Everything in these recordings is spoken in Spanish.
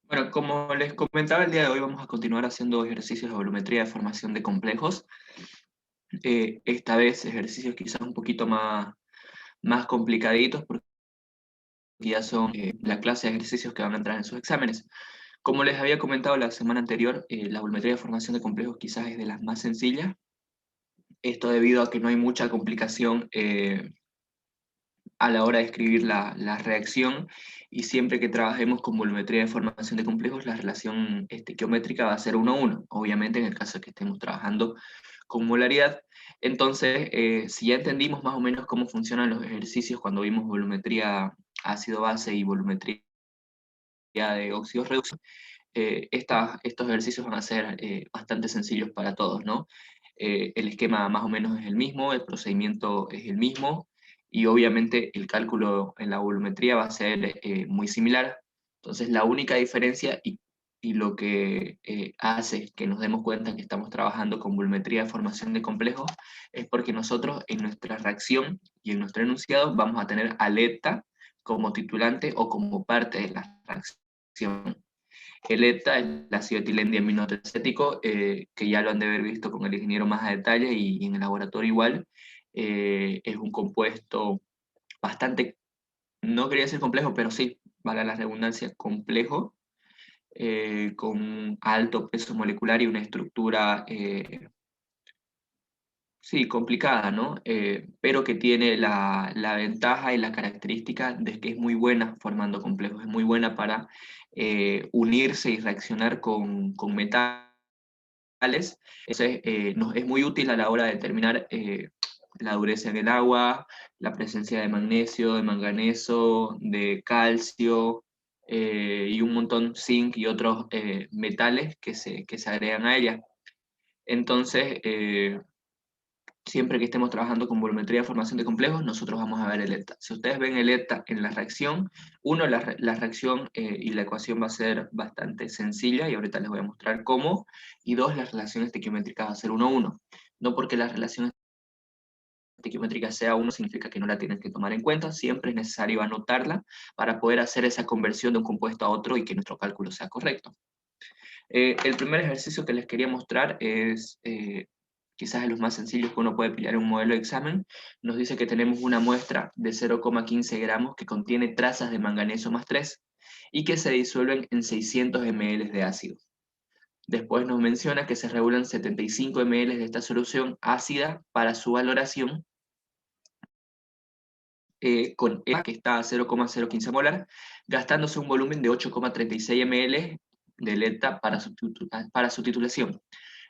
Bueno, como les comentaba, el día de hoy vamos a continuar haciendo ejercicios de volumetría de formación de complejos. Esta vez ejercicios quizás un poquito más complicaditos porque ya son la clase de ejercicios que van a entrar en sus exámenes. Como les había comentado la semana anterior, la volumetría de formación de complejos quizás es de las más sencillas. Esto debido a que no hay mucha complicación a la hora de escribir la reacción, y siempre que trabajemos con volumetría de formación de complejos, la relación estequiométrica va a ser 1:1, obviamente en el caso de que estemos trabajando con molaridad. Entonces, si ya entendimos más o menos cómo funcionan los ejercicios cuando vimos volumetría ácido-base y volumetría de óxidos reducción, estos ejercicios van a ser bastante sencillos para todos, ¿no? El esquema más o menos es el mismo, el procedimiento es el mismo, y obviamente el cálculo en la volumetría va a ser muy similar. Entonces la única diferencia y lo que hace que nos demos cuenta que estamos trabajando con volumetría de formación de complejos es porque nosotros en nuestra reacción y en nuestro enunciado vamos a tener aleta como titulante o como parte de la reacción. El ETA, el ácido etilendiaminotetracético, que ya lo han de haber visto con el ingeniero más a detalle y en el laboratorio igual, es un compuesto bastante, no quería decir complejo, pero sí, vale la redundancia, complejo, con alto peso molecular y una estructura, sí, complicada, ¿no? Pero que tiene la ventaja y la característica de que es muy buena formando complejos, es muy buena para unirse y reaccionar con metales. Entonces, nos es muy útil a la hora de determinar la dureza en el agua, la presencia de magnesio, de manganeso, de calcio, y un montón zinc y otros metales que se agregan a ella. Entonces, siempre que estemos trabajando con volumetría de formación de complejos, nosotros vamos a ver el ETA. Si ustedes ven el ETA en la reacción, uno, la reacción y la ecuación va a ser bastante sencilla, y ahorita les voy a mostrar cómo, y dos, la relación estequiométrica va a ser 1:1. No porque la relación estequiométrica sea 1 significa que no la tienen que tomar en cuenta, siempre es necesario anotarla para poder hacer esa conversión de un compuesto a otro y que nuestro cálculo sea correcto. El primer ejercicio que les quería mostrar es quizás de los más sencillos que uno puede pillar en un modelo de examen. Nos dice que tenemos una muestra de 0,15 gramos que contiene trazas de manganeso más 3 y que se disuelven en 600 ml de ácido. Después nos menciona que se regulan 75 ml de esta solución ácida para su valoración con ETA, que está a 0,015 molar, gastándose un volumen de 8,36 ml de ETA para su titulación.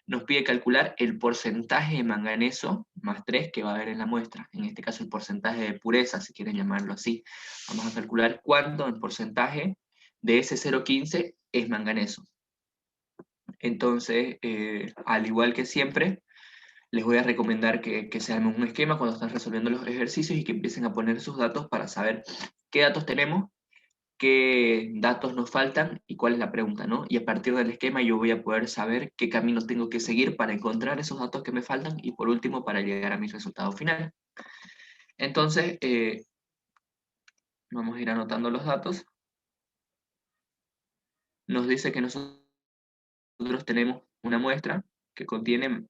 Nos pide calcular el porcentaje de manganeso más 3 que va a haber en la muestra, en este caso el porcentaje de pureza, si quieren llamarlo así. Vamos a calcular cuánto en porcentaje de ese 0,15 es manganeso. Entonces, al igual que siempre, les voy a recomendar que se armen un esquema cuando están resolviendo los ejercicios y que empiecen a poner sus datos para saber qué datos tenemos, qué datos nos faltan y cuál es la pregunta, ¿no? Y a partir del esquema yo voy a poder saber qué camino tengo que seguir para encontrar esos datos que me faltan y por último para llegar a mi resultado final. Entonces, vamos a ir anotando los datos. Nos dice que nosotros tenemos una muestra que contiene,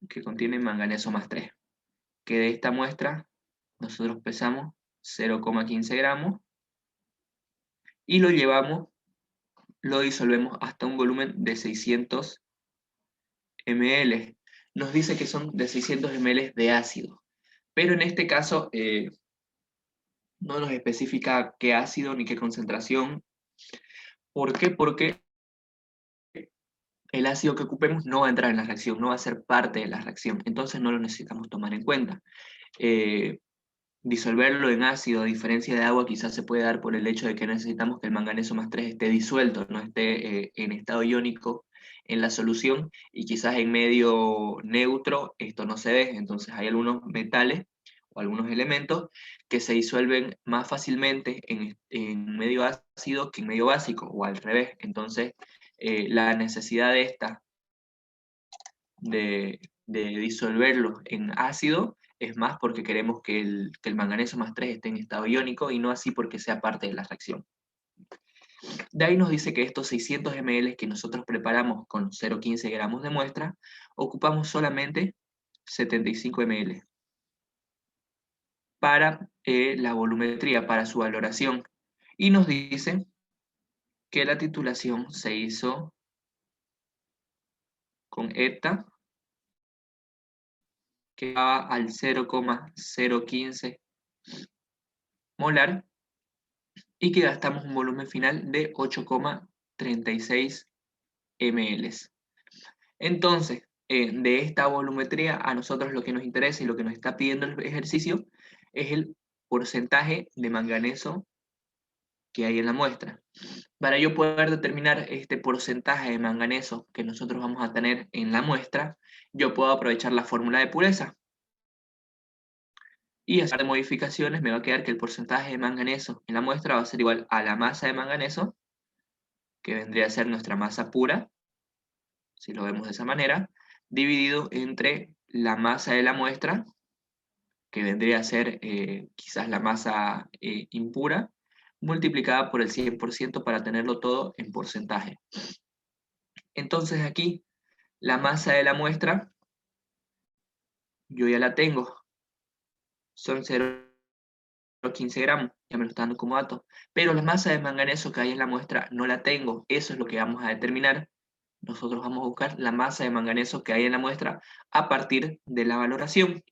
que contiene manganeso más 3, que de esta muestra nosotros pesamos 0,15 gramos y lo disolvemos hasta un volumen de 600 ml. Nos dice que son de 600 ml de ácido, pero en este caso no nos especifica qué ácido ni qué concentración. ¿Por qué? Porque el ácido que ocupemos no va a entrar en la reacción, no va a ser parte de la reacción, entonces no lo necesitamos tomar en cuenta. Eh, Disolverlo en ácido, a diferencia de agua, quizás se puede dar por el hecho de que necesitamos que el manganeso más 3 esté disuelto, no esté en estado iónico en la solución, y quizás en medio neutro esto no se ve. Entonces hay algunos metales o algunos elementos que se disuelven más fácilmente en medio ácido que en medio básico, o al revés. Entonces, la necesidad de disolverlo en ácido es más porque queremos que el manganeso más 3 esté en estado iónico y no así porque sea parte de la reacción. De ahí nos dice que estos 600 ml que nosotros preparamos con 0,15 gramos de muestra, ocupamos solamente 75 ml para la volumetría, para su valoración. Y nos dice que la titulación se hizo con ETA, que va al 0,015 molar, y que gastamos un volumen final de 8,36 ml. Entonces, de esta volumetría, a nosotros lo que nos interesa y lo que nos está pidiendo el ejercicio es el porcentaje de manganeso que hay en la muestra. Para yo poder determinar este porcentaje de manganeso que nosotros vamos a tener en la muestra, yo puedo aprovechar la fórmula de pureza. Y hacer modificaciones, me va a quedar que el porcentaje de manganeso en la muestra va a ser igual a la masa de manganeso, que vendría a ser nuestra masa pura, si lo vemos de esa manera, dividido entre la masa de la muestra, que vendría a ser quizás la masa impura, multiplicada por el 100% para tenerlo todo en porcentaje. Entonces aquí, la masa de la muestra, yo ya la tengo, son 0,15 gramos, ya me lo está dando como dato, pero la masa de manganeso que hay en la muestra no la tengo, eso es lo que vamos a determinar. Nosotros vamos a buscar la masa de manganeso que hay en la muestra a partir de la valoración.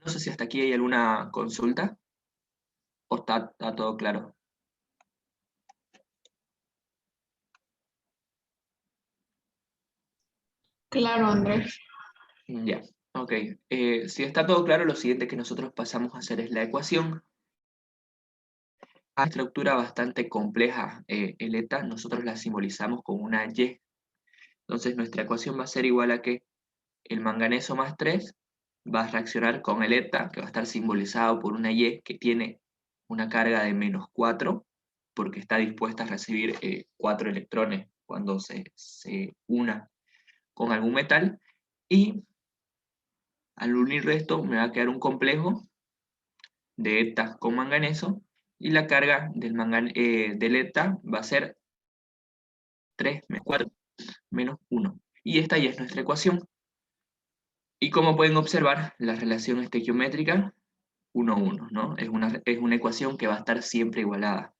No sé si hasta aquí hay alguna consulta o está todo claro. Claro, Andrés. Ya, ok. Si está todo claro, lo siguiente que nosotros pasamos a hacer es la ecuación. A estructura bastante compleja, el eta, nosotros la simbolizamos con una Y. Entonces nuestra ecuación va a ser igual a que el manganeso más 3 va a reaccionar con el eta, que va a estar simbolizado por una Y que tiene una carga de -4, porque está dispuesta a recibir 4 electrones cuando se una con algún metal, y al unir esto me va a quedar un complejo de eta con manganeso, y la carga del eta va a ser 3 menos 4 menos 1. Y esta ya es nuestra ecuación. Y como pueden observar, la relación estequiométrica 1, 1, ¿no? Es una ecuación que va a estar siempre igualada.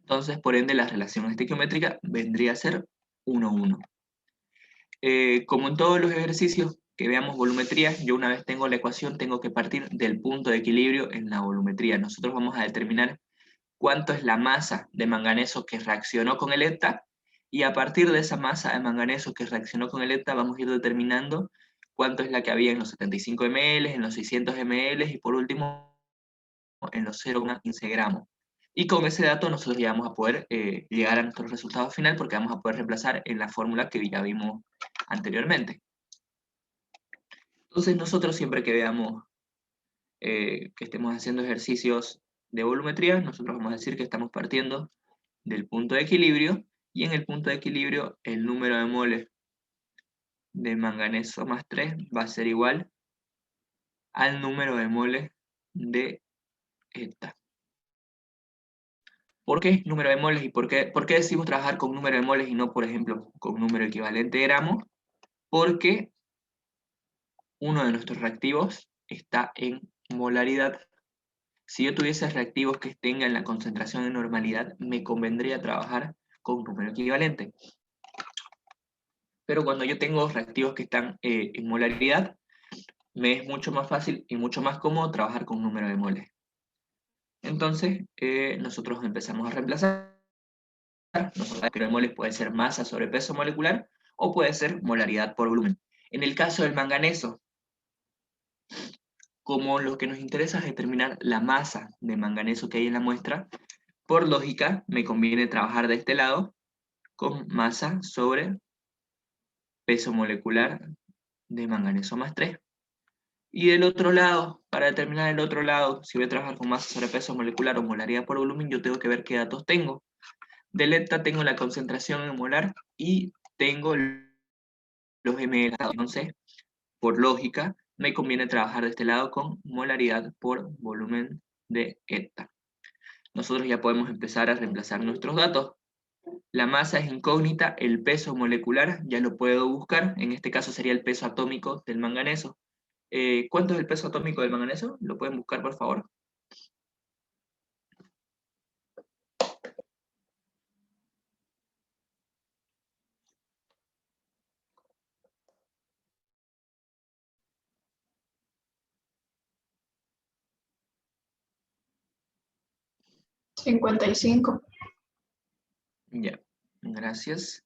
Entonces, por ende, la relación estequiométrica vendría a ser 1, 1. Como en todos los ejercicios que veamos volumetría, yo una vez tengo la ecuación, tengo que partir del punto de equilibrio en la volumetría. Nosotros vamos a determinar cuánto es la masa de manganeso que reaccionó con el ETA, y a partir de esa masa de manganeso que reaccionó con el ETA vamos a ir determinando cuánto es la que había en los 75 ml, en los 600 ml y por último en los 0,15 gramos. Y con ese dato nosotros ya vamos a poder llegar a nuestro resultado final porque vamos a poder reemplazar en la fórmula que ya vimos anteriormente. Entonces nosotros siempre que veamos que estemos haciendo ejercicios de volumetría, nosotros vamos a decir que estamos partiendo del punto de equilibrio, y en el punto de equilibrio el número de moles de manganeso más 3 va a ser igual al número de moles de ETA. ¿Por qué número de moles y por qué decimos trabajar con número de moles y no, por ejemplo, con número equivalente de gramos? Porque uno de nuestros reactivos está en molaridad. Si yo tuviese reactivos que tengan la concentración en normalidad, me convendría trabajar con número equivalente. Pero cuando yo tengo reactivos que están en molaridad, me es mucho más fácil y mucho más cómodo trabajar con número de moles. Entonces, nosotros empezamos a reemplazar. Nosotros número de moles puede ser masa sobre peso molecular o puede ser molaridad por volumen. En el caso del manganeso, como lo que nos interesa es determinar la masa de manganeso que hay en la muestra, por lógica me conviene trabajar de este lado con masa sobre peso molecular de manganeso más 3. Y del otro lado, para determinar el otro lado, si voy a trabajar con masa sobre peso molecular o molaridad por volumen, yo tengo que ver qué datos tengo. Del ETA tengo la concentración en molar y tengo los ml. Entonces, por lógica, me conviene trabajar de este lado con molaridad por volumen de eta. Nosotros ya podemos empezar a reemplazar nuestros datos. La masa es incógnita, el peso molecular ya lo puedo buscar, en este caso sería el peso atómico del manganeso. ¿Cuánto es el peso atómico del manganeso? ¿Lo pueden buscar, por favor? $55. Ya, gracias.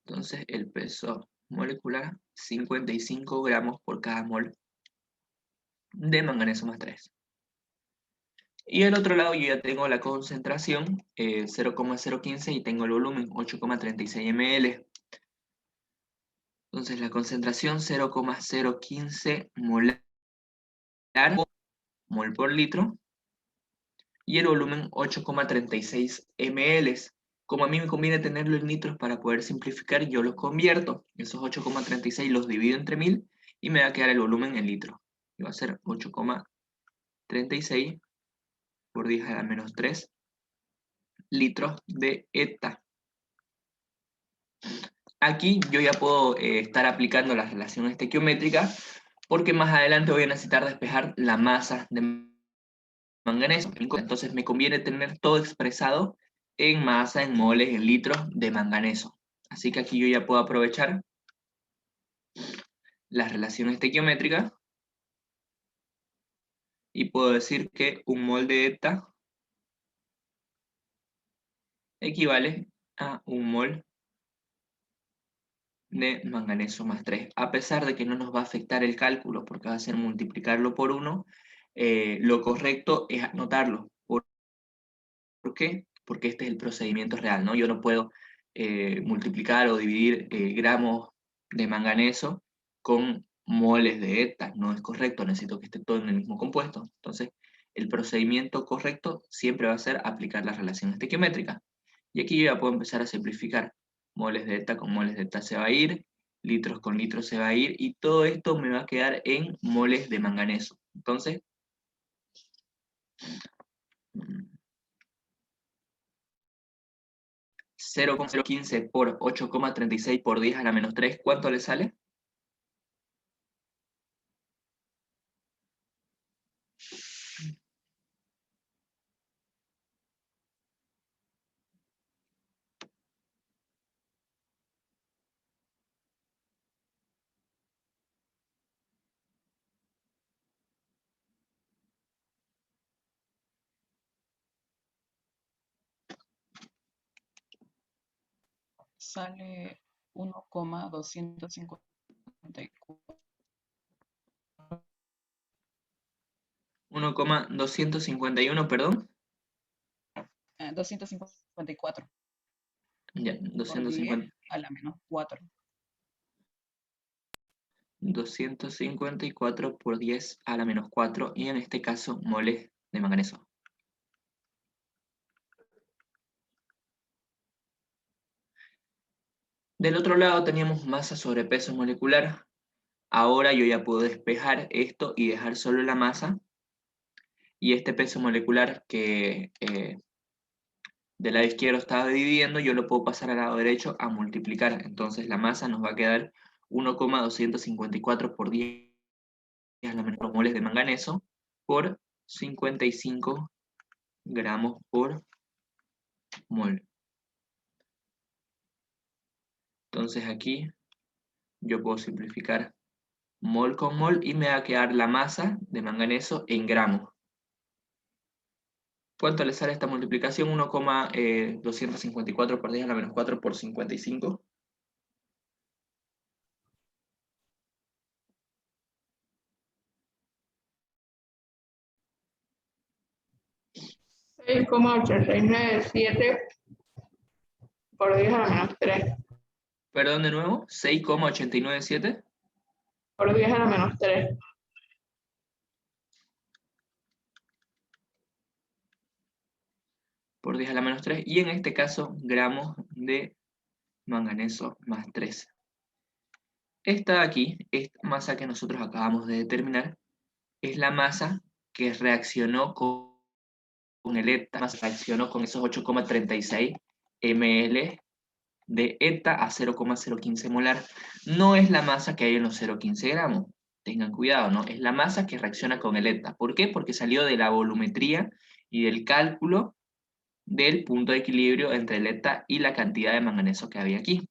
Entonces el peso molecular, 55 gramos por cada mol de manganeso más 3. Y al otro lado yo ya tengo la concentración 0,015 y tengo el volumen 8,36 ml. Entonces la concentración 0,015 molar mol por litro y el volumen 8,36 ml. Como a mí me conviene tenerlo en litros para poder simplificar, yo los convierto. Esos 8,36 los divido entre 1000 y me va a quedar el volumen en litros. Y va a ser 8,36 por 10 a la menos 3 litros de eta. Aquí yo ya puedo estar aplicando la relación estequiométrica porque más adelante voy a necesitar despejar la masa de manganeso. Entonces me conviene tener todo expresado en masa, en moles, en litros de manganeso. Así que aquí yo ya puedo aprovechar la relación estequiométrica y puedo decir que un mol de eta equivale a un mol de manganeso más 3, a pesar de que no nos va a afectar el cálculo porque va a ser multiplicarlo por 1, lo correcto es anotarlo. ¿Por qué? Porque este es el procedimiento real, ¿no? Yo no puedo multiplicar o dividir gramos de manganeso con moles de eta, no es correcto, necesito que esté todo en el mismo compuesto. Entonces, el procedimiento correcto siempre va a ser aplicar la relación estequiométrica. Y aquí yo ya puedo empezar a simplificar. Moles de eta con moles de eta se va a ir, litros con litros se va a ir, y todo esto me va a quedar en moles de manganeso. Entonces, 0,015 por 8,36 por 10 a la menos 3, ¿cuánto le sale? Sale 1,254. 1,251, perdón. 254 Ya, por 10 250, a la menos 4. 254 por 10 a la menos 4, y en este caso moles de manganeso. Del otro lado teníamos masa sobre peso molecular. Ahora yo ya puedo despejar esto y dejar solo la masa. Y este peso molecular que del lado izquierdo estaba dividiendo, yo lo puedo pasar al lado derecho a multiplicar. Entonces la masa nos va a quedar 1,254 por 10 a la menos moles de manganeso por 55 gramos por mol. Entonces aquí yo puedo simplificar mol con mol y me va a quedar la masa de manganeso en gramos. ¿Cuánto le sale esta multiplicación? 1,254 por 10 a la menos 4 por 55. 6,897 por 10 a la menos 3 Perdón, de nuevo, 6,897 por 10 a la menos 3. por 10 a la menos 3, y en este caso gramos de manganeso más 3. Esta de aquí, esta masa que nosotros acabamos de determinar, es la masa que reaccionó con el ETA, reaccionó con esos 8,36 ml de ETA a 0,015 molar. No es la masa que hay en los 0,15 gramos. Tengan cuidado, ¿no? Es la masa que reacciona con el ETA. ¿Por qué? Porque salió de la volumetría y del cálculo del punto de equilibrio entre el ETA y la cantidad de manganeso que había aquí.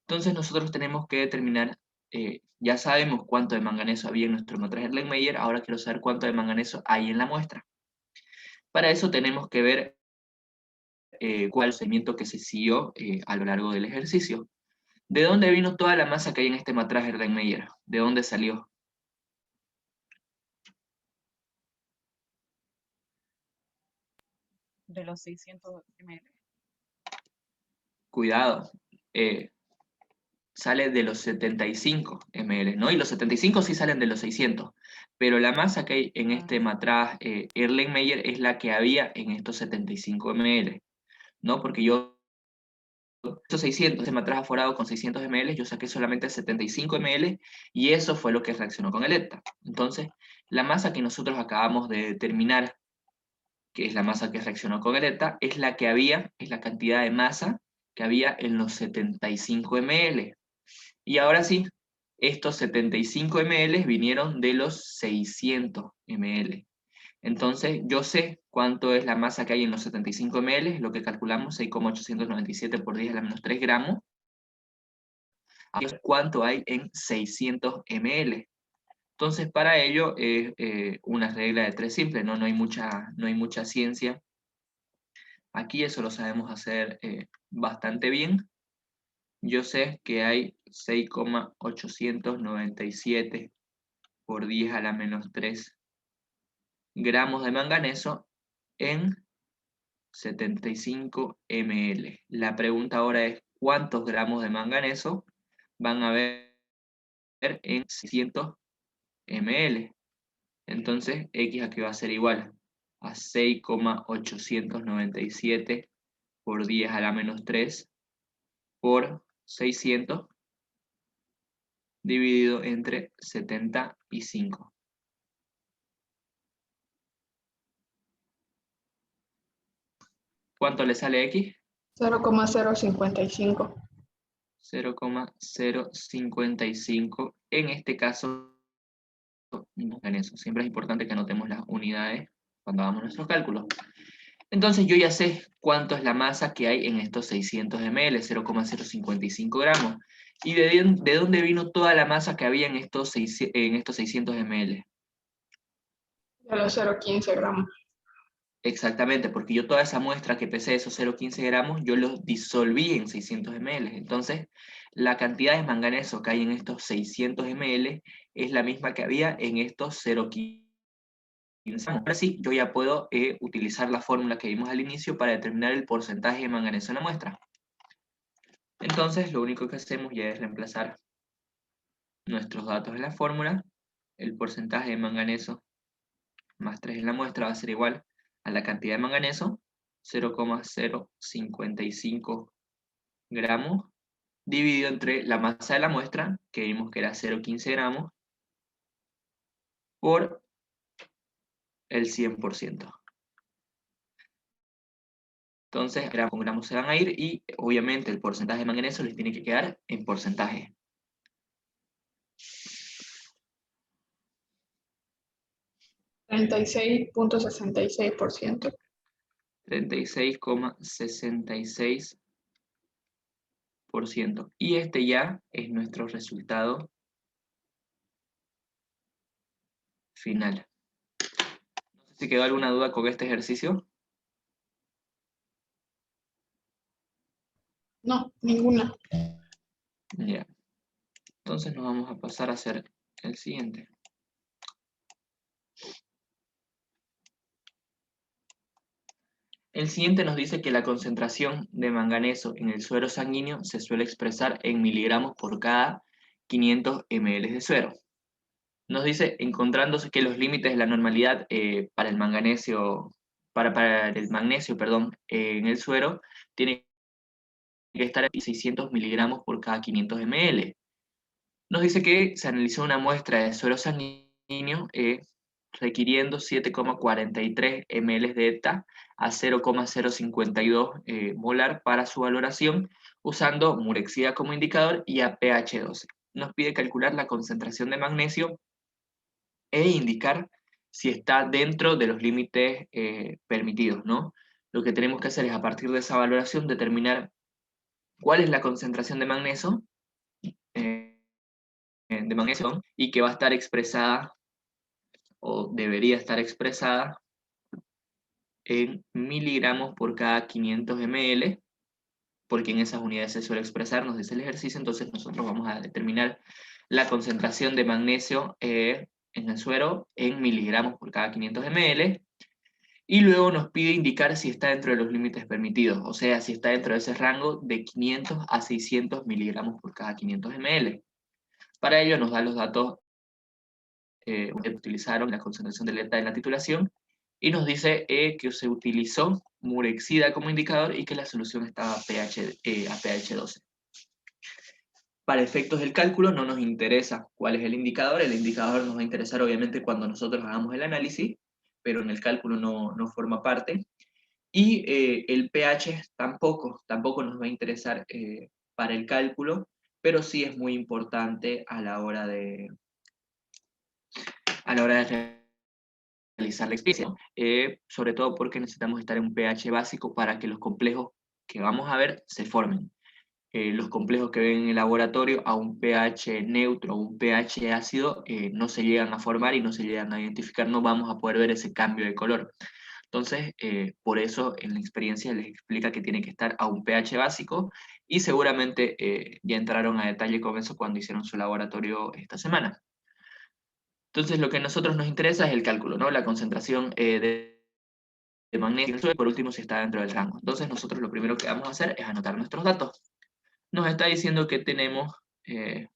Entonces nosotros tenemos que determinar, ya sabemos cuánto de manganeso había en nuestro metraje Erlenmeyer, ahora quiero saber cuánto de manganeso hay en la muestra. Para eso tenemos que ver cuál es el procedimiento que se siguió a lo largo del ejercicio. ¿De dónde vino toda la masa que hay en este metraje Erlenmeyer? ¿De dónde salió? De los 600 ml. Cuidado, sale de los 75 ml, ¿no? Y los 75 sí salen de los 600, pero la masa que hay en este metraje Erlenmeyer es la que había en estos 75 ml, ¿no? Porque yo, estos 600, ese metraje aforado con 600 ml, yo saqué solamente 75 ml y eso fue lo que reaccionó con el ETA. Entonces, la masa que nosotros acabamos de determinar, que es la masa que reaccionó con el ETA, es la que había, es la cantidad de masa que había en los 75 ml. Y ahora sí, estos 75 ml vinieron de los 600 ml. Entonces, yo sé cuánto es la masa que hay en los 75 ml, lo que calculamos, 6,897 por 10 a la menos 3 gramos. ¿Cuánto hay en 600 ml? Entonces, para ello es una regla de tres simple, ¿no? No hay mucha ciencia. Aquí eso lo sabemos hacer bastante bien. Yo sé que hay 6,897 por 10 a la menos 3 gramos de manganeso en 75 ml. La pregunta ahora es, ¿cuántos gramos de manganeso van a haber en 600 ml? Entonces, X aquí va a ser igual a 6,897 por 10 a la menos 3 por 600 dividido entre 75. ¿Cuánto le sale X? 0,055. 0,055. En este caso, en eso. Siempre es importante que anotemos las unidades cuando hagamos nuestros cálculos. Entonces yo ya sé cuánto es la masa que hay en estos 600 ml, 0,055 gramos. ¿Y de dónde vino toda la masa que había en estos 600 ml? De los 0,15 gramos. Exactamente, porque yo toda esa muestra que pesé esos 0,15 gramos, yo los disolví en 600 ml. Entonces, la cantidad de manganeso que hay en estos 600 ml es la misma que había en estos 0,15. Ahora sí, yo ya puedo utilizar la fórmula que vimos al inicio para determinar el porcentaje de manganeso en la muestra. Entonces, lo único que hacemos ya es reemplazar nuestros datos en la fórmula. El porcentaje de manganeso más 3 en la muestra va a ser igual a la cantidad de manganeso, 0,055 gramos, dividido entre la masa de la muestra, que vimos que era 0,15 gramos, por el 100%. Entonces, gramos con gramos se van a ir y obviamente el porcentaje de manganeso les tiene que quedar en porcentaje. $36,66%. 36,66%. Y este ya es nuestro resultado final. No sé si quedó alguna duda con este ejercicio. No, ninguna. Ya. Entonces nos vamos a pasar a hacer el siguiente. El siguiente nos dice que la concentración de manganeso en el suero sanguíneo se suele expresar en miligramos por cada 500 ml de suero. Nos dice, encontrándose que los límites de la normalidad para el magnesio, en el suero, tiene que estar en 600 miligramos por cada 500 ml. nos dice que se analizó una muestra de suero sanguíneo requiriendo 7,43 ml de ETA a 0,052 molar para su valoración, usando Murexida como indicador y a pH 12. Nos pide calcular la concentración de magnesio e indicar si está dentro de los límites permitidos, ¿no? Lo que tenemos que hacer es, a partir de esa valoración, determinar cuál es la concentración eh, de magnesio y que va a estar expresada, o debería estar expresada, en miligramos por cada 500 ml, porque en esas unidades se suele expresar, nos dice el ejercicio. Entonces nosotros vamos a determinar la concentración de magnesio en el suero en miligramos por cada 500 ml, y luego nos pide indicar si está dentro de los límites permitidos, o sea, si está dentro de ese rango de 500 a 600 miligramos por cada 500 ml. Para ello nos da los datos que utilizaron, la concentración de ETA en la titulación, y nos dice que se utilizó Murexida como indicador y que la solución estaba a pH 12. Para efectos del cálculo no nos interesa cuál es el indicador nos va a interesar obviamente cuando nosotros hagamos el análisis, pero en el cálculo no forma parte. Y el pH tampoco nos va a interesar para el cálculo, pero sí es muy importante a la hora de realizar la experiencia, sobre todo porque necesitamos estar en un pH básico para que los complejos que vamos a ver se formen. Los complejos que ven en el laboratorio a un pH neutro o un pH ácido no se llegan a formar y no se llegan a identificar, no vamos a poder ver ese cambio de color. Entonces, por eso en la experiencia les explica que tiene que estar a un pH básico, y seguramente ya entraron a detalle con eso cuando hicieron su laboratorio esta semana. Entonces, lo que a nosotros nos interesa es el cálculo, ¿no? La concentración de magnesio, y por último si está dentro del rango. Entonces, nosotros lo primero que vamos a hacer es anotar nuestros datos. Nos está diciendo que tenemos, que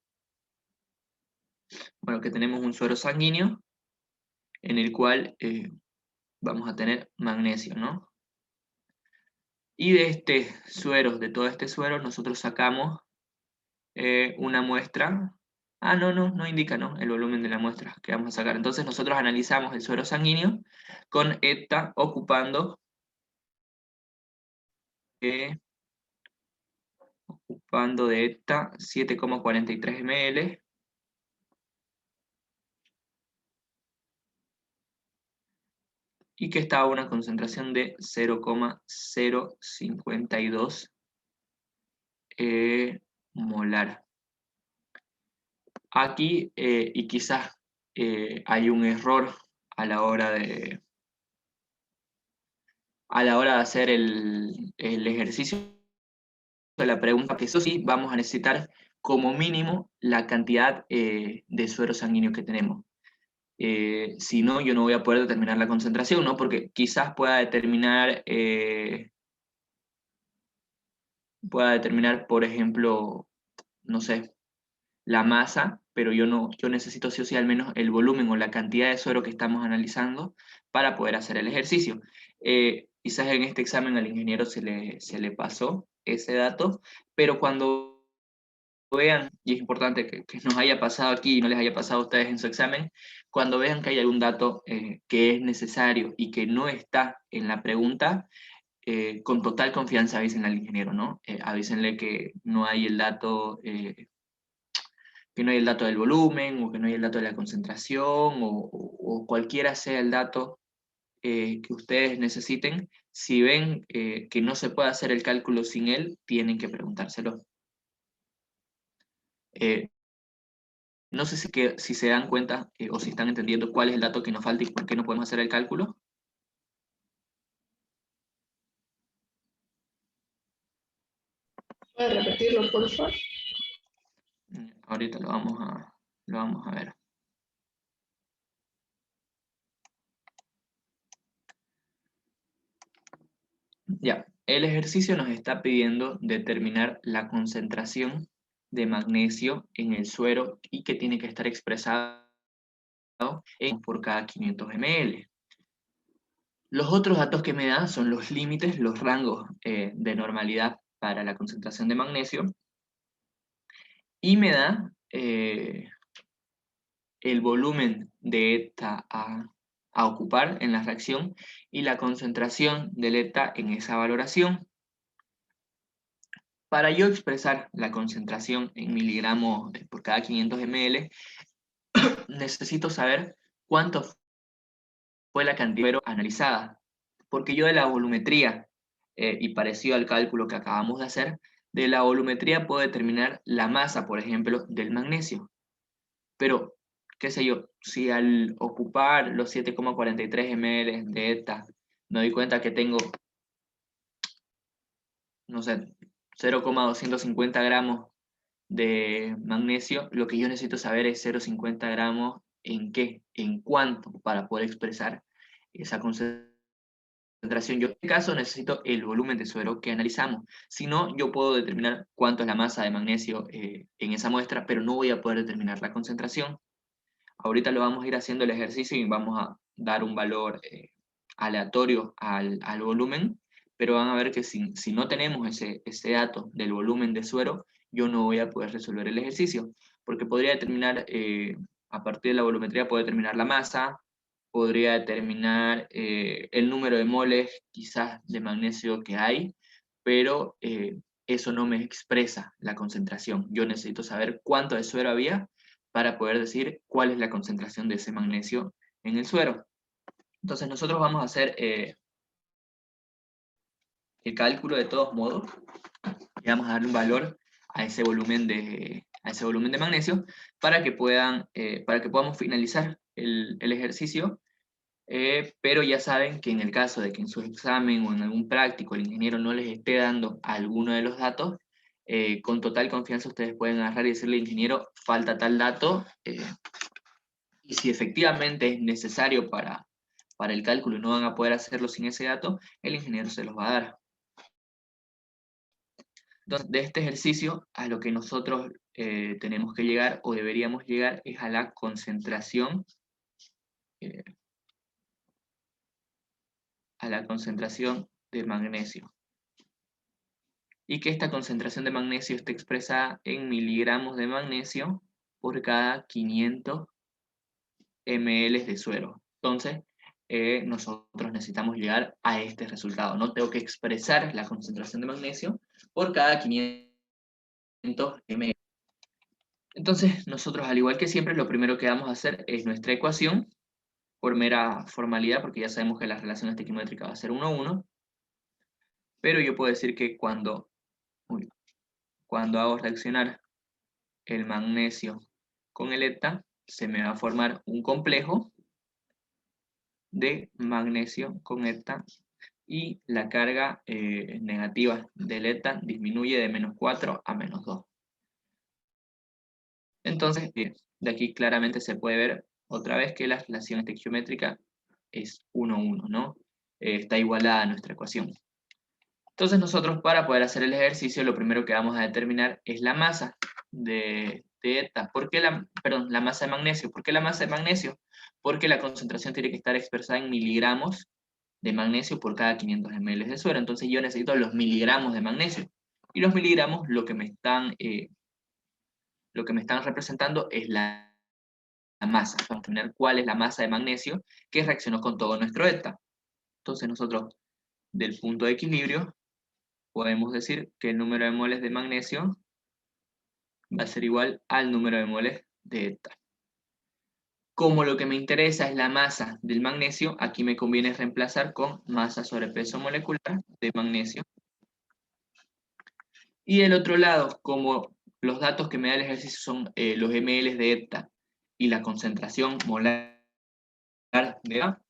tenemos un suero sanguíneo en el cual vamos a tener magnesio, ¿no? Y de todo este suero, nosotros sacamos una muestra. Ah, no indica, ¿no?, el volumen de la muestra que vamos a sacar. Entonces nosotros analizamos el suero sanguíneo con ETA ocupando de ETA 7,43 ml, y que estaba a una concentración de 0,052 molar. Aquí, y quizás hay un error a la hora de hacer el ejercicio de la pregunta, que eso sí vamos a necesitar como mínimo la cantidad de suero sanguíneo que tenemos. Si no, yo no voy a poder determinar la concentración, ¿no? Porque quizás pueda determinar, por ejemplo, no sé, la masa, pero yo necesito sí o sí al menos el volumen o la cantidad de suero que estamos analizando para poder hacer el ejercicio. Quizás en este examen al ingeniero se le pasó ese dato, pero cuando vean, y es importante que nos haya pasado aquí y no les haya pasado a ustedes en su examen, cuando vean que hay algún dato que es necesario y que no está en la pregunta, con total confianza avisen al ingeniero, ¿no? Avísenle que no hay el dato del volumen, o que no hay el dato de la concentración, o cualquiera sea el dato que ustedes necesiten. Si ven que no se puede hacer el cálculo sin él, tienen que preguntárselo. No sé si se dan cuenta o si están entendiendo cuál es el dato que nos falta y por qué no podemos hacer el cálculo. ¿Puedes repetirlo, por favor? Ahorita lo vamos a ver. Ya, el ejercicio nos está pidiendo determinar la concentración de magnesio en el suero y que tiene que estar expresado por cada 500 ml. Los otros datos que me dan son los límites, los rangos de normalidad para la concentración de magnesio, y me da el volumen de eta a ocupar en la reacción y la concentración del eta en esa valoración. Para yo expresar la concentración en miligramos por cada 500 ml, necesito saber cuánto fue la cantidad analizada, porque yo de la volumetría, y parecido al cálculo que acabamos de hacer, de la volumetría puedo determinar la masa, por ejemplo, del magnesio. Pero, qué sé yo, si al ocupar los 7,43 ml de ETA me doy cuenta que tengo, no sé, 0,250 gramos de magnesio, lo que yo necesito saber es 0,50 gramos en qué, en cuánto, para poder expresar esa concentración. Yo en este caso necesito el volumen de suero que analizamos. Si no, yo puedo determinar cuánto es la masa de magnesio en esa muestra, pero no voy a poder determinar la concentración. Ahorita lo vamos a ir haciendo el ejercicio y vamos a dar un valor aleatorio al volumen, pero van a ver que si no tenemos ese dato del volumen de suero, yo no voy a poder resolver el ejercicio, porque podría determinar, a partir de la volumetría, puedo determinar la masa, podría determinar el número de moles quizás de magnesio que hay, pero eso no me expresa la concentración. Yo necesito saber cuánto de suero había para poder decir cuál es la concentración de ese magnesio en el suero. Entonces nosotros vamos a hacer el cálculo de todos modos y vamos a darle un valor a ese volumen de magnesio para que podamos finalizar el ejercicio. Pero ya saben que en el caso de que en su examen o en algún práctico el ingeniero no les esté dando alguno de los datos, con total confianza ustedes pueden agarrar y decirle al ingeniero, falta tal dato, y si efectivamente es necesario para el cálculo y no van a poder hacerlo sin ese dato, el ingeniero se los va a dar. Entonces, de este ejercicio, a lo que nosotros tenemos que llegar o deberíamos llegar es a la concentración eh, de magnesio. Y que esta concentración de magnesio esté expresada en miligramos de magnesio por cada 500 ml de suero. Entonces, nosotros necesitamos llegar a este resultado, ¿no? Tengo que expresar la concentración de magnesio por cada 500 ml. Entonces, nosotros, al igual que siempre, lo primero que vamos a hacer es nuestra ecuación, por mera formalidad, porque ya sabemos que la relación estequiométrica va a ser 1:1, pero yo puedo decir que cuando hago reaccionar el magnesio con el ETA, se me va a formar un complejo de magnesio con ETA y la carga negativa del ETA disminuye de -4 a -2. Entonces, de aquí claramente se puede ver otra vez que la relación estequiométrica es 1:1, ¿no? Está igualada a nuestra ecuación. Entonces nosotros, para poder hacer el ejercicio, lo primero que vamos a determinar es la masa de ETA. ¿Por qué la masa de magnesio? ¿Por qué la masa de magnesio? Porque la concentración tiene que estar expresada en miligramos de magnesio por cada 500 ml de suero. Entonces yo necesito los miligramos de magnesio. Y los miligramos lo que me están representando es la masa. Vamos a determinar cuál es la masa de magnesio que reaccionó con todo nuestro ETA. Entonces nosotros, del punto de equilibrio, podemos decir que el número de moles de magnesio va a ser igual al número de moles de ETA. Como lo que me interesa es la masa del magnesio, aquí me conviene reemplazar con masa sobre peso molecular de magnesio. Y del otro lado, como los datos que me da el ejercicio son los ml de ETA y la concentración molar de ETA,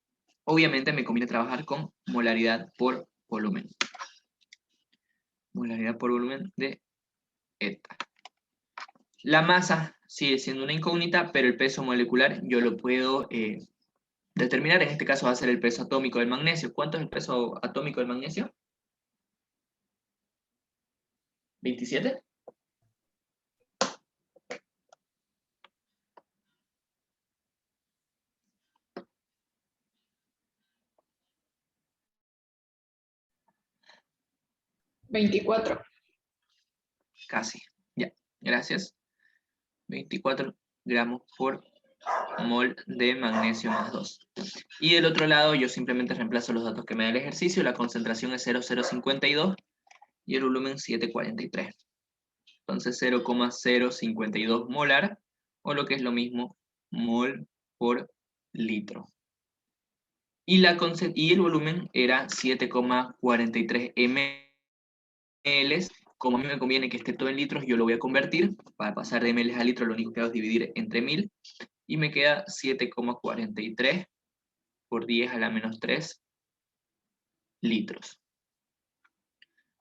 obviamente me conviene trabajar con molaridad por volumen. Molaridad por volumen de ETA. La masa sigue siendo una incógnita, pero el peso molecular yo lo puedo determinar. En este caso va a ser el peso atómico del magnesio. ¿Cuánto es el peso atómico del magnesio? ¿27? ¿24? Casi. Ya, gracias. 24 gramos por mol de magnesio más 2. Y del otro lado yo simplemente reemplazo los datos que me da el ejercicio. La concentración es 0,052 y el volumen 743. Entonces 0,052 molar, o lo que es lo mismo, mol por litro. Y el volumen era 7,43 ml. Como a mí me conviene que esté todo en litros, yo lo voy a convertir. Para pasar de ml a litro, lo único que hago es dividir entre 1000. Y me queda 7,43 por 10 a la menos 3 litros.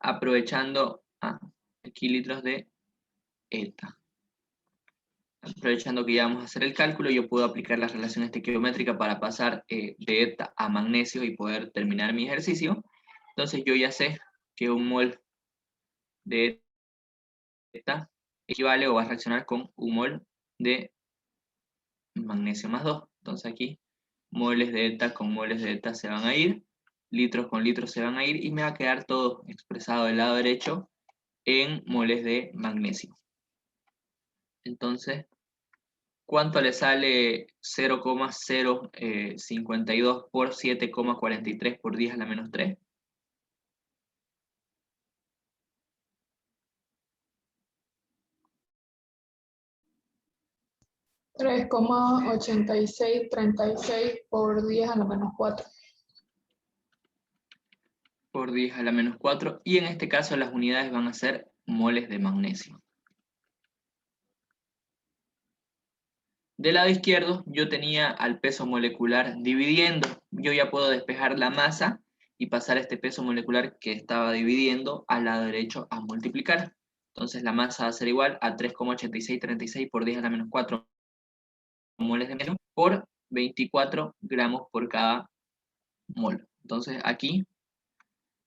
Aprovechando, aquí litros de ETA. Aprovechando que ya vamos a hacer el cálculo, yo puedo aplicar la relación estequiométrica para pasar de ETA a magnesio y poder terminar mi ejercicio. Entonces yo ya sé que un mol de ETA equivale o va a reaccionar con un mol de magnesio más 2. Entonces aquí moles de ETA con moles de ETA se van a ir, litros con litros se van a ir, y me va a quedar todo expresado del lado derecho en moles de magnesio. Entonces, ¿cuánto le sale 0,052 por 7,43 por 10 a la menos 3? 3,8636 por 10 a la menos 4. Por 10 a la menos 4. Y en este caso las unidades van a ser moles de magnesio. Del lado izquierdo yo tenía al peso molecular dividiendo. Yo ya puedo despejar la masa y pasar este peso molecular que estaba dividiendo al lado derecho a multiplicar. Entonces la masa va a ser igual a 3,8636 por 10 a la menos 4 moles de magnesio por 24 gramos por cada mol. Entonces aquí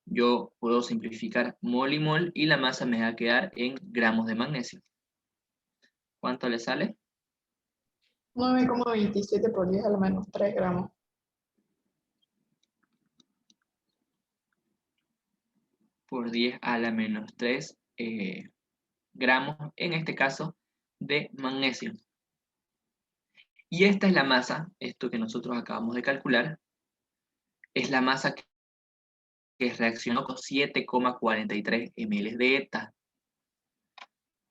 yo puedo simplificar mol y la masa me va a quedar en gramos de magnesio. ¿Cuánto le sale? 9,27 por 10 a la menos 3 gramos. Por 10 a la menos 3 gramos, en este caso, de magnesio. Y esta es la masa, esto que nosotros acabamos de calcular, es la masa que reaccionó con 7,43 ml de ETA.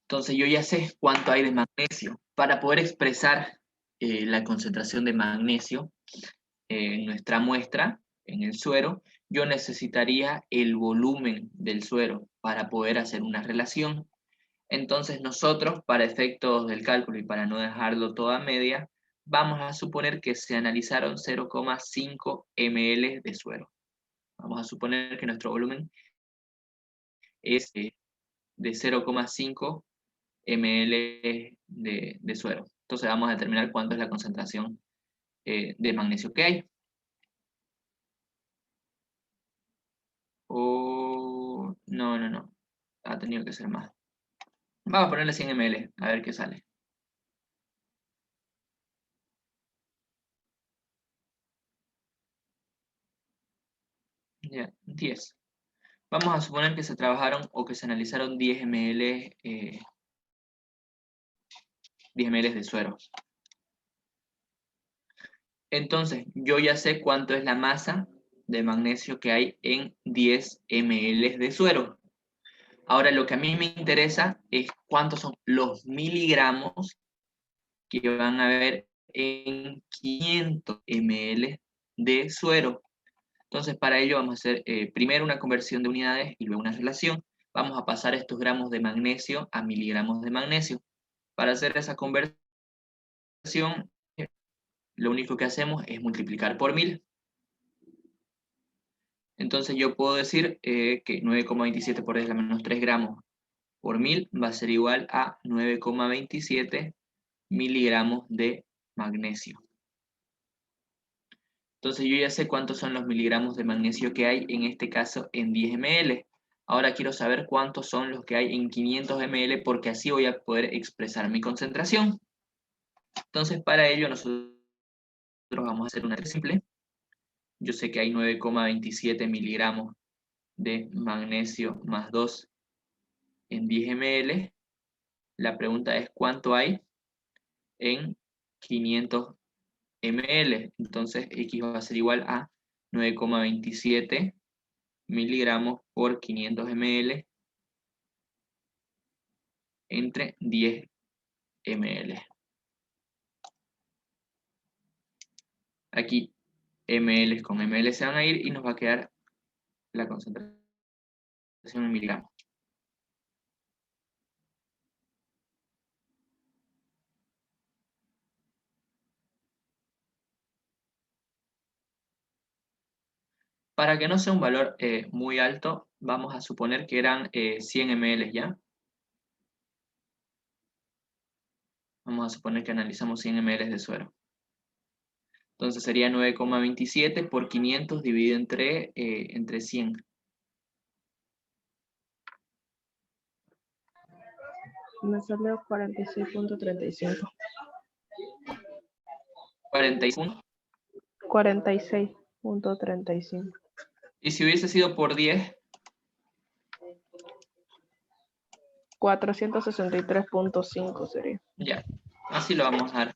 Entonces yo ya sé cuánto hay de magnesio. Para poder expresar la concentración de magnesio en nuestra muestra, en el suero, yo necesitaría el volumen del suero para poder hacer una relación. Entonces nosotros, para efectos del cálculo y para no dejarlo todo a media, vamos a suponer que se analizaron 0,5 ml de suero. Vamos a suponer que nuestro volumen es de 0,5 ml de suero. Entonces vamos a determinar cuánto es la concentración de magnesio que hay. No. Ha tenido que ser más. Vamos a ponerle 100 ml, a ver qué sale. Ya, 10. Vamos a suponer que se trabajaron o que se analizaron 10 ml, 10 ml de suero. Entonces, yo ya sé cuánto es la masa de magnesio que hay en 10 ml de suero. Ahora, lo que a mí me interesa es cuántos son los miligramos que van a haber en 500 ml de suero. Entonces, para ello vamos a hacer primero una conversión de unidades y luego una relación. Vamos a pasar estos gramos de magnesio a miligramos de magnesio. Para hacer esa conversión, lo único que hacemos es multiplicar por 1000. Entonces yo puedo decir que 9,27 por 10 a la menos 3 gramos por 1000 va a ser igual a 9,27 miligramos de magnesio. Entonces yo ya sé cuántos son los miligramos de magnesio que hay, en este caso en 10 ml. Ahora quiero saber cuántos son los que hay en 500 ml, porque así voy a poder expresar mi concentración. Entonces para ello nosotros vamos a hacer una simple. Yo sé que hay 9,27 miligramos de magnesio más 2 en 10 ml. La pregunta es ¿cuánto hay en 500 ml. Entonces X va a ser igual a 9,27 miligramos por 500 ml entre 10 ml. Aquí ml con ml se van a ir y nos va a quedar la concentración en miligramos. Para que no sea un valor muy alto, vamos a suponer que eran 100 ml ya. Vamos a suponer que analizamos 100 ml de suero. Entonces sería 9,27 por 500 dividido entre 100. Me salió 46.35. 41. 46.35. Y si hubiese sido por 10, 463.5 sería. ya. Así lo vamos a dar.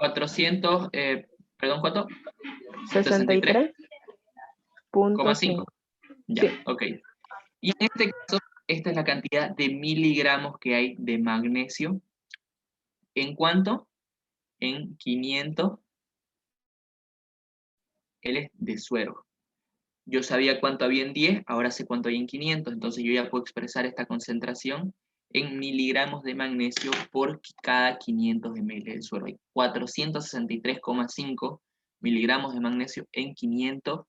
400, perdón, ¿cuánto? 63.5. Ya, Sí. ok. Y en este caso, esta es la cantidad de miligramos que hay de magnesio. ¿En cuánto? En 500 ml de suero. Yo sabía cuánto había en 10, ahora sé cuánto hay en 500, entonces yo ya puedo expresar esta concentración en miligramos de magnesio por cada 500 ml de suero. Hay 463,5 miligramos de magnesio en 500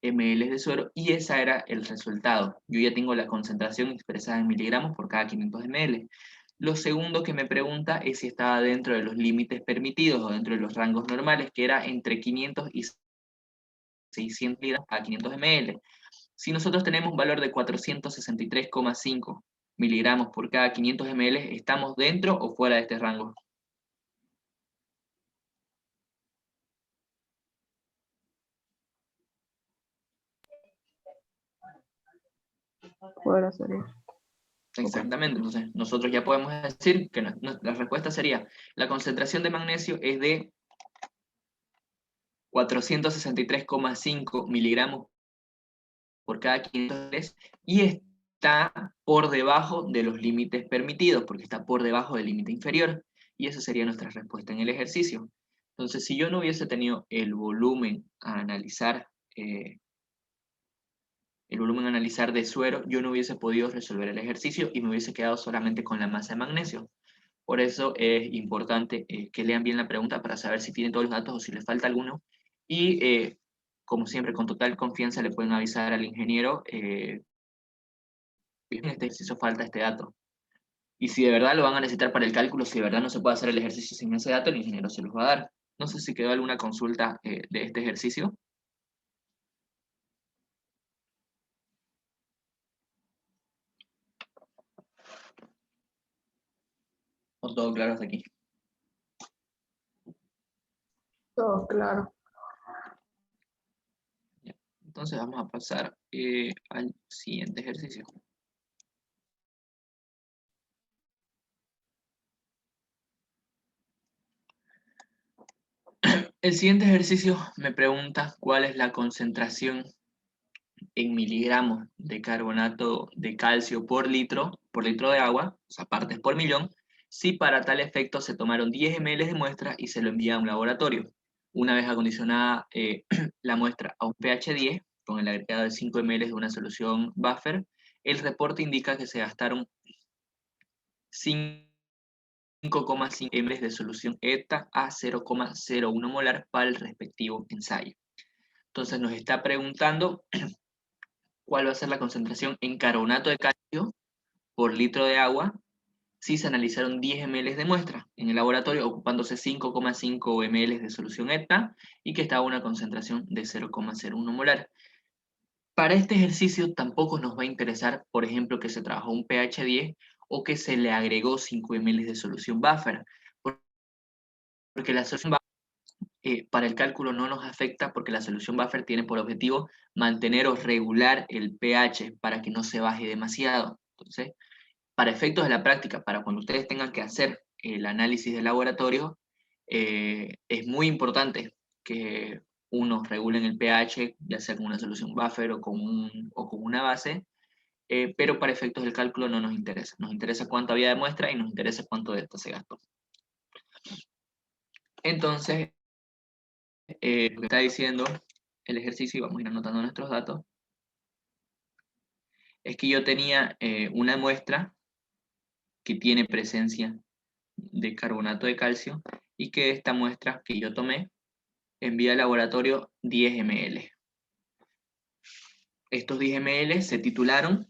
ml de suero, y ese era el resultado. Yo ya tengo la concentración expresada en miligramos por cada 500 ml. Lo segundo que me pregunta es si estaba dentro de los límites permitidos o dentro de los rangos normales, que era entre 500 y 600 miligramos a 500 ml. Si nosotros tenemos un valor de 463,5 miligramos por cada 500 ml, ¿estamos dentro o fuera de este rango? Fuera sería. Exactamente, entonces nosotros ya podemos decir que la respuesta sería, la concentración de magnesio es de 463,5 miligramos por cada 500 ml y está por debajo de los límites permitidos, porque está por debajo del límite inferior, y esa sería nuestra respuesta en el ejercicio. Entonces, si yo no hubiese tenido el volumen a analizar de suero, yo no hubiese podido resolver el ejercicio y me hubiese quedado solamente con la masa de magnesio. Por eso es importante que lean bien la pregunta para saber si tienen todos los datos o si les falta alguno. Y como siempre, con total confianza le pueden avisar al ingeniero, en este ejercicio falta este dato. Y si de verdad lo van a necesitar para el cálculo, si de verdad no se puede hacer el ejercicio sin ese dato, el ingeniero se los va a dar. No sé si quedó alguna consulta de este ejercicio. ¿O todo claro hasta aquí? Todo claro. Entonces vamos a pasar al siguiente ejercicio. El siguiente ejercicio me pregunta cuál es la concentración en miligramos de carbonato de calcio por litro de agua, o sea, partes por millón, si para tal efecto se tomaron 10 ml de muestra y se lo envía a un laboratorio. Una vez acondicionada la muestra a un pH 10, con el agregado de 5 ml de una solución buffer, el reporte indica que se gastaron 5,5 ml de solución ETA a 0,01 molar para el respectivo ensayo. Entonces nos está preguntando cuál va a ser la concentración en carbonato de calcio por litro de agua si se analizaron 10 ml de muestra en el laboratorio ocupándose 5,5 ml de solución ETA y que estaba a una concentración de 0,01 molar. Para este ejercicio tampoco nos va a interesar, por ejemplo, que se trabajó un pH 10 o que se le agregó 5 ml de solución buffer, porque la solución buffer para el cálculo no nos afecta porque la solución buffer tiene por objetivo mantener o regular el pH para que no se baje demasiado. Entonces, para efectos de la práctica, para cuando ustedes tengan que hacer el análisis de laboratorio, es muy importante que uno regule el pH, ya sea con una solución buffer o con una base, pero para efectos del cálculo no nos interesa. Nos interesa cuánto había de muestra y nos interesa cuánto de esto se gastó. Entonces, lo que está diciendo el ejercicio, y vamos a ir anotando nuestros datos, es que yo tenía una muestra que tiene presencia de carbonato de calcio y que esta muestra que yo tomé envía al laboratorio 10 ml. Estos 10 ml se titularon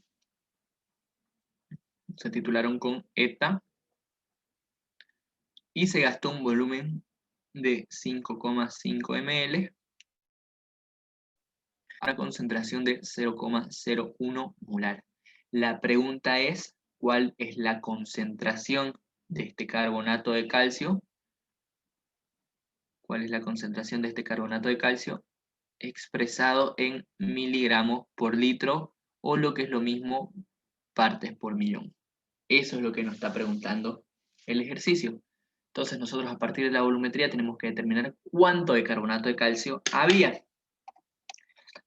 con ETA y se gastó un volumen de 5,5 ml a una concentración de 0,01 molar. La pregunta es, ¿cuál es la concentración de este carbonato de calcio? ¿Cuál es la concentración de este carbonato de calcio expresado en miligramos por litro o lo que es lo mismo, partes por millón? Eso es lo que nos está preguntando el ejercicio. Entonces nosotros a partir de la volumetría tenemos que determinar cuánto de carbonato de calcio había.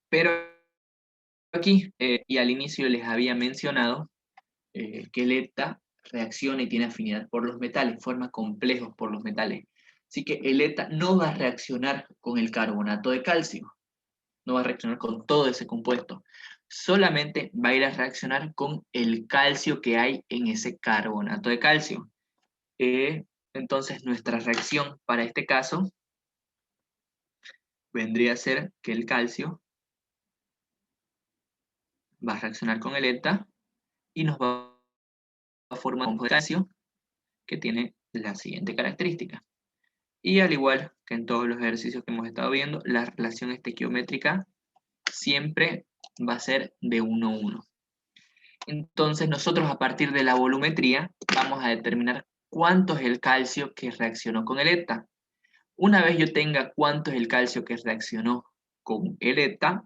Pero aquí, y al inicio les había mencionado que el ETA reacciona y tiene afinidad por los metales, forma complejos por los metales. Así que el ETA no va a reaccionar con el carbonato de calcio, no va a reaccionar con todo ese compuesto, solamente va a ir a reaccionar con el calcio que hay en ese carbonato de calcio. Entonces nuestra reacción para este caso vendría a ser que el calcio va a reaccionar con el ETA y nos va a formar un compuesto de calcio que tiene la siguiente característica. Y al igual que en todos los ejercicios que hemos estado viendo, la relación estequiométrica siempre va a ser de 1:1. Entonces nosotros a partir de la volumetría vamos a determinar cuánto es el calcio que reaccionó con el ETA. Una vez yo tenga cuánto es el calcio que reaccionó con el ETA,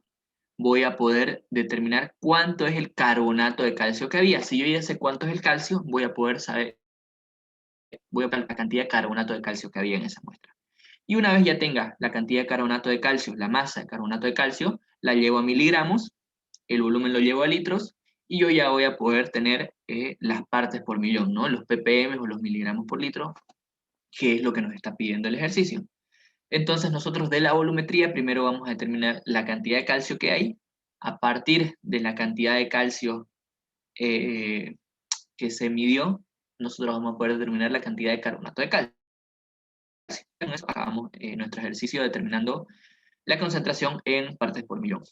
voy a poder determinar cuánto es el carbonato de calcio que había. Si yo ya sé cuánto es el calcio, voy a poder saber la cantidad de carbonato de calcio que había en esa muestra. Y una vez ya tenga la cantidad de carbonato de calcio, la masa de carbonato de calcio, la llevo a miligramos, el volumen lo llevo a litros, y yo ya voy a poder tener las partes por millón, ¿no? Los ppm o los miligramos por litro, que es lo que nos está pidiendo el ejercicio. Entonces nosotros de la volumetría primero vamos a determinar la cantidad de calcio que hay. A partir de la cantidad de calcio que se midió, nosotros vamos a poder determinar la cantidad de carbonato de calcio. Con eso acabamos nuestro ejercicio determinando la concentración en partes por millón.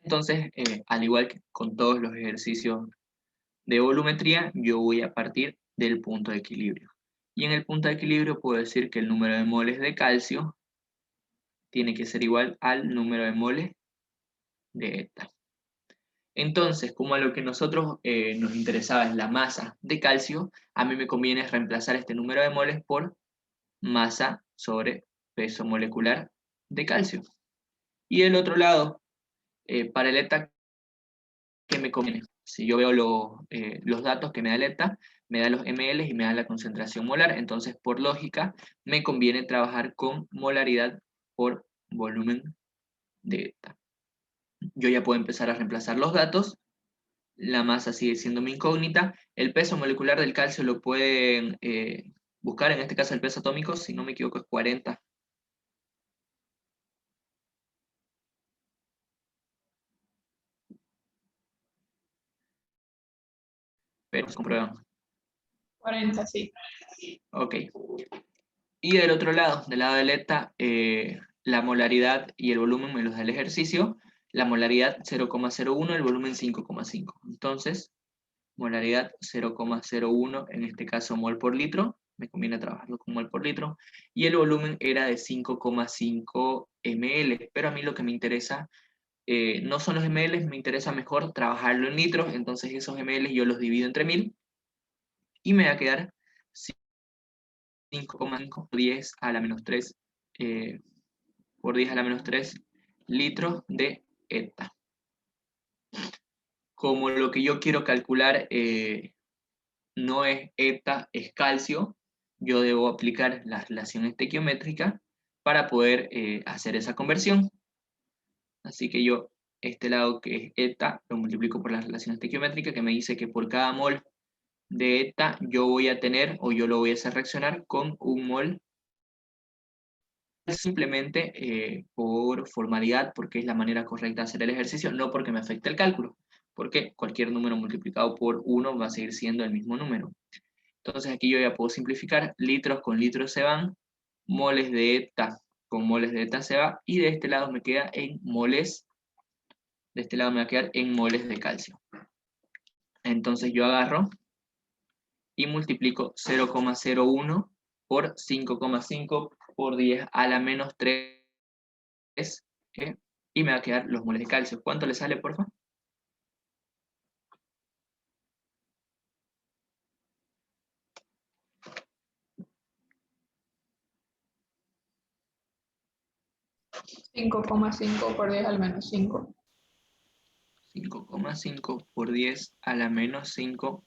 Entonces, al igual que con todos los ejercicios de volumetría, yo voy a partir del punto de equilibrio. Y en el punto de equilibrio puedo decir que el número de moles de calcio tiene que ser igual al número de moles de ETA. Entonces, como a lo que nosotros nos interesaba es la masa de calcio, a mí me conviene reemplazar este número de moles por masa sobre peso molecular de calcio. Y del otro lado, para el ETA, ¿qué me conviene? Si yo veo los datos que me da el ETA, me da los ml y me da la concentración molar, entonces por lógica me conviene trabajar con molaridad por volumen de ETA. Yo ya puedo empezar a reemplazar los datos, la masa sigue siendo mi incógnita, el peso molecular del calcio lo pueden buscar, en este caso el peso atómico, si no me equivoco es 40. Pero se comprueban. 40, sí. Ok. Y del otro lado, del lado del ETA, la molaridad y el volumen me los da el ejercicio. La molaridad 0,01, el volumen 5,5. Entonces, molaridad 0,01, en este caso mol por litro. Me conviene trabajarlo con mol por litro. Y el volumen era de 5,5 ml. Pero a mí lo que me interesa no son los ml, me interesa mejor trabajarlo en litros. Entonces esos ml yo los divido entre 1000 y me va a quedar 5,5 por 10 a la menos 3 por 10 a la menos 3 litros de ETA. Como lo que yo quiero calcular no es eta, es calcio, yo debo aplicar la relación estequiométrica para poder hacer esa conversión. Así que yo, este lado que es eta, lo multiplico por la relación estequiométrica que me dice que por cada mol de eta yo voy a tener, o yo lo voy a hacer reaccionar con un mol, simplemente por formalidad, porque es la manera correcta de hacer el ejercicio, no porque me afecte el cálculo, porque cualquier número multiplicado por 1 va a seguir siendo el mismo número. Entonces aquí yo ya puedo simplificar, litros con litros se van, moles de eta con moles de eta se va, y de este lado me queda en moles, de este lado me va a quedar en moles de calcio. Entonces yo agarro y multiplico 0,01 por 5,5 por 10 a la menos 3, y me va a quedar los moles de calcio. ¿Cuánto le sale, por favor? Cinco coma cinco por 10 al menos 5. 5,5 por 10 a la menos 5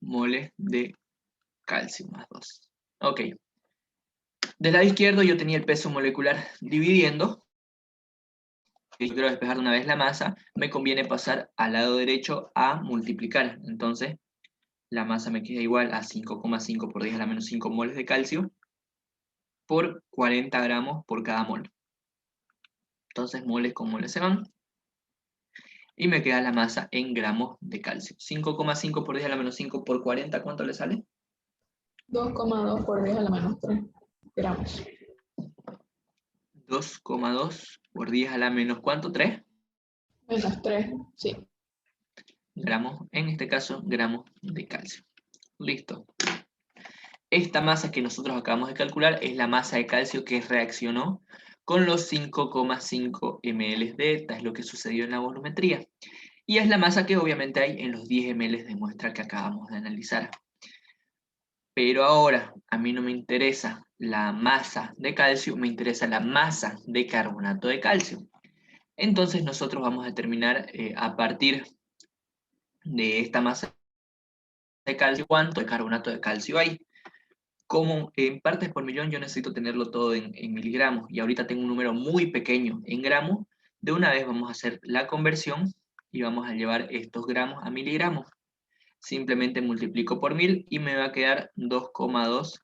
moles de calcio más 2. Ok. Del lado izquierdo yo tenía el peso molecular dividiendo. Si quiero despejar de una vez la masa, me conviene pasar al lado derecho a multiplicar. Entonces, la masa me queda igual a 5,5 por 10 a la menos 5 moles de calcio por 40 gramos por cada mol. Entonces, moles con moles se van. Y me queda la masa en gramos de calcio. 5,5 por 10 a la menos 5 por 40, ¿cuánto le sale? 2,2 por 10 a la menos 3 gramos. 2,2 por 10 a la menos, ¿cuánto? ¿3? Menos 3, sí. Gramos, en este caso, gramos de calcio. Listo. Esta masa que nosotros acabamos de calcular es la masa de calcio que reaccionó con los 5,5 ml de eta, es lo que sucedió en la volumetría. Y es la masa que obviamente hay en los 10 ml de muestra que acabamos de analizar. Pero ahora a mí no me interesa la masa de calcio, me interesa la masa de carbonato de calcio. Entonces nosotros vamos a determinar a partir de esta masa de calcio cuánto de carbonato de calcio hay. Como en partes por millón yo necesito tenerlo todo en miligramos y ahorita tengo un número muy pequeño en gramos, de una vez vamos a hacer la conversión y vamos a llevar estos gramos a miligramos. Simplemente multiplico por 1000 y me va a quedar 2,2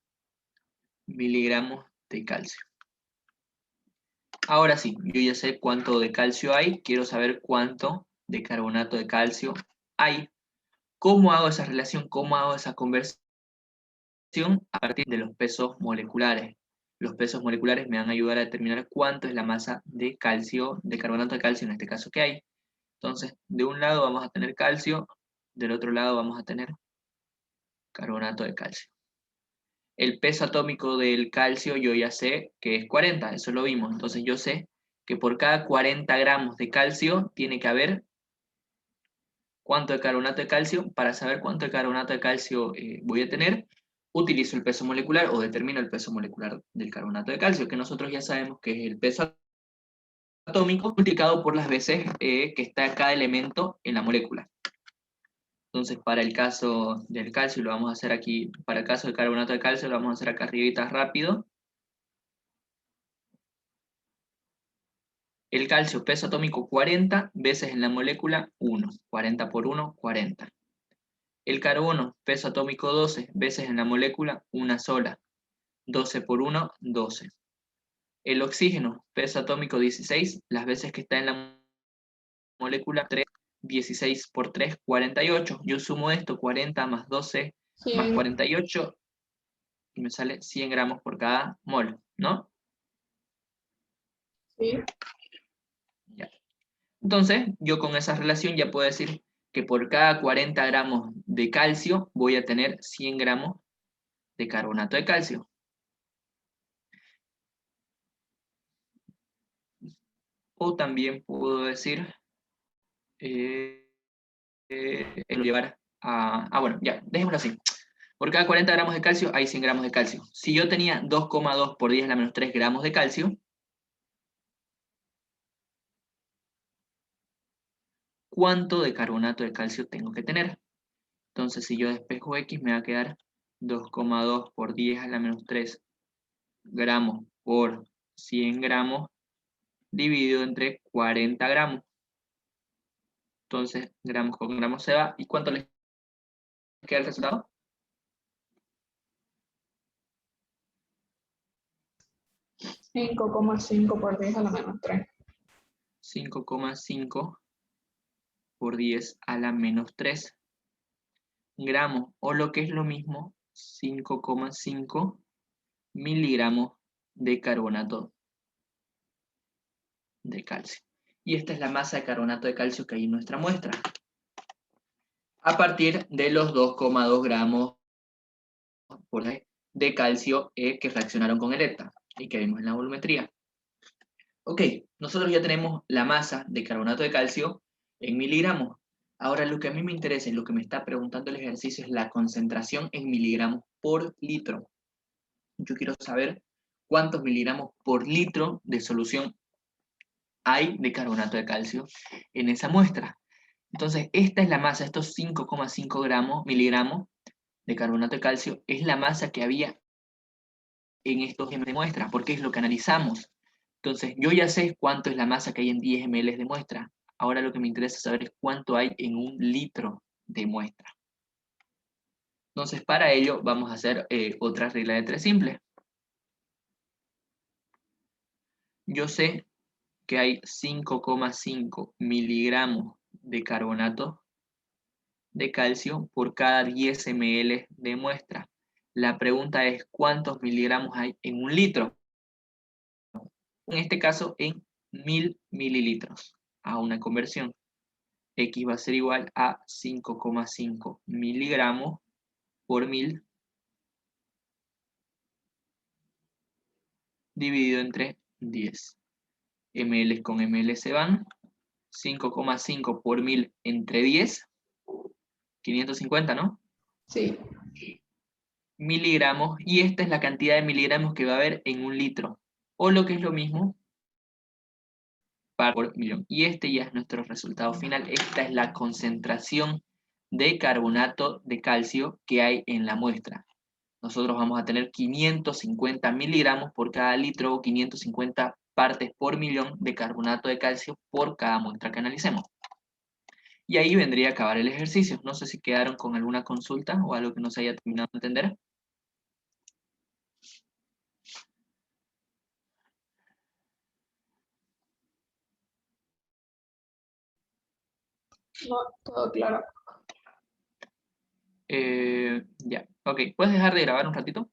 miligramos de calcio. Ahora sí, yo ya sé cuánto de calcio hay, quiero saber cuánto de carbonato de calcio hay. ¿Cómo hago esa relación? ¿Cómo hago esa conversión? A partir de los pesos moleculares. Los pesos moleculares me van a ayudar a determinar cuánto es la masa de calcio, de carbonato de calcio en este caso que hay. Entonces, de un lado vamos a tener calcio, del otro lado vamos a tener carbonato de calcio. El peso atómico del calcio yo ya sé que es 40, eso lo vimos. Entonces yo sé que por cada 40 gramos de calcio tiene que haber cuánto de carbonato de calcio. Para saber cuánto de carbonato de calcio voy a tener, utilizo el peso molecular o determino el peso molecular del carbonato de calcio, que nosotros ya sabemos que es el peso atómico multiplicado por las veces que está cada elemento en la molécula. Entonces, para el caso del calcio, lo vamos a hacer aquí, para el caso del carbonato de calcio, lo vamos a hacer acá arribita rápido. El calcio, peso atómico 40, veces en la molécula 1. 40 por 1, 40. El carbono, peso atómico 12, veces en la molécula, una sola. 12 por 1, 12. El oxígeno, peso atómico 16, las veces que está en la molécula 3, 16 por 3, 48. Yo sumo esto, 40 más 12 más 100. 48, y me sale 100 gramos por cada mol, ¿no? Sí. Ya. Entonces, yo con esa relación ya puedo decir que por cada 40 gramos de calcio voy a tener 100 gramos de carbonato de calcio. O también puedo decir, llevar a... bueno, ya, dejémoslo así. Por cada 40 gramos de calcio hay 100 gramos de calcio. Si yo tenía 2,2 por 10 a la menos 3 gramos de calcio, ¿cuánto de carbonato de calcio tengo que tener? Entonces, si yo despejo X, me va a quedar 2,2 por 10 a la menos 3 gramos por 100 gramos dividido entre 40 gramos. Entonces, gramos con gramos se va. ¿Y cuánto les queda el resultado? 5,5 por 10 a la menos 3. 5,5 por 10 a la menos 3 gramos, o lo que es lo mismo, 5,5 miligramos de carbonato de calcio. Y esta es la masa de carbonato de calcio que hay en nuestra muestra, a partir de los 2,2 gramos de calcio que reaccionaron con el ETA y que vimos en la volumetría. Ok, nosotros ya tenemos la masa de carbonato de calcio en miligramos. Ahora lo que a mí me interesa y lo que me está preguntando el ejercicio es la concentración en miligramos por litro. Yo quiero saber cuántos miligramos por litro de solución hay de carbonato de calcio en esa muestra. Entonces, esta es la masa, estos 5,5 miligramos de carbonato de calcio, es la masa que había en estos ml de muestra, porque es lo que analizamos. Entonces, yo ya sé cuánto es la masa que hay en 10 ml de muestra. Ahora lo que me interesa saber es cuánto hay en 1 litro de muestra. Entonces, para ello vamos a hacer otra regla de 3 simple. Yo sé que hay 5,5 miligramos de carbonato de calcio por cada 10 ml de muestra. La pregunta es, ¿cuántos miligramos hay en 1 litro? En este caso, en 1000 mililitros. A una conversión. X va a ser igual a 5,5 miligramos por 1000 dividido entre 10. ml con ml se van. 5,5 por 1000 entre 10. 550, ¿no? Sí. Miligramos. Y esta es la cantidad de miligramos que va a haber en 1 litro. O lo que es lo mismo, por millón. Y este ya es nuestro resultado final. Esta es la concentración de carbonato de calcio que hay en la muestra. Nosotros vamos a tener 550 miligramos por cada litro o 550 partes por millón de carbonato de calcio por cada muestra que analicemos. Y ahí vendría a acabar el ejercicio. No sé si quedaron con alguna consulta o algo que no se haya terminado de entender. No, todo claro. Ya, ok. ¿Puedes dejar de grabar un ratito?